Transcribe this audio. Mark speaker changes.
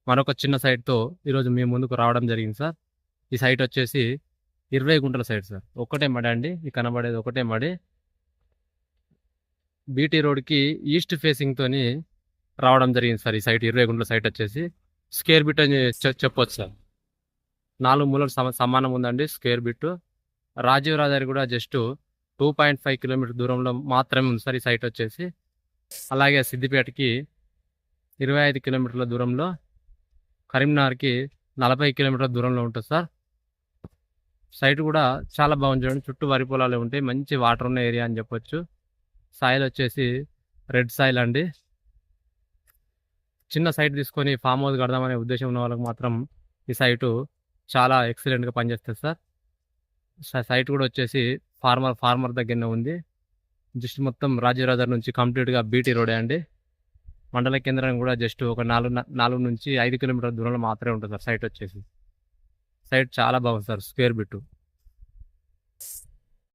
Speaker 1: మరొక చిన్న సైట్‌తో ఈరోజు మీ ముందుకు రావడం జరిగింది సార్. ఈ సైట్ వచ్చేసి 20 గుంటల సైట్ సార్. ఒక్కటే మడి అండి. ఈ కనబడేది ఒకటే మడి. బీటీ రోడ్‌కి ఈస్ట్ ఫేసింగ్‌తోని రావడం జరిగింది సార్. ఈ సైట్ 20 గుంటల సైట్ వచ్చేసి స్క్వేర్ బిట్ అని చెప్పొచ్చు సార్. 4 మూలలు సమానం ఉందండి స్క్వేర్ బిట్. రాజీవ్ రహదారి కూడా జస్ట్ 2.5 కిలోమీటర్ దూరంలో మాత్రమే ఉంది సార్ ఈ సైట్ వచ్చేసి. అలాగే సిద్దిపేటకి 25 కిలోమీటర్ల దూరంలో, కరీంనగర్కి 40 కిలోమీటర్ల దూరంలో ఉంటుంది సార్. సైట్ కూడా చాలా బాగుంది చూడండి. చుట్టూ వరి పొలాలు ఉంటాయి. మంచి వాటర్ ఉన్న ఏరియా అని చెప్పొచ్చు. సాయిల్ వచ్చేసి రెడ్ సాయిల్ అండి. చిన్న సైట్ తీసుకొని ఫామ్ హౌస్ కడదామనే ఉద్దేశం ఉన్న వాళ్ళకి మాత్రం ఈ సైటు చాలా ఎక్సలెంట్గా పనిచేస్తుంది సార్. సైట్ కూడా వచ్చేసి ఫార్మర్ దగ్గరనే ఉంది. జస్ట్ మొత్తం రాజీవ్ రహదారి నుంచి కంప్లీట్గా బీటీ రోడే అండి. మండల కేంద్రం కూడా జస్ట్ ఒక 4 నుంచి 5 కిలోమీటర్ల దూరంలో మాత్రమే ఉంటుంది సార్ సైట్ వచ్చేసి. సైట్ చాలా బాగుంది సార్ స్క్వేర్ బిట్.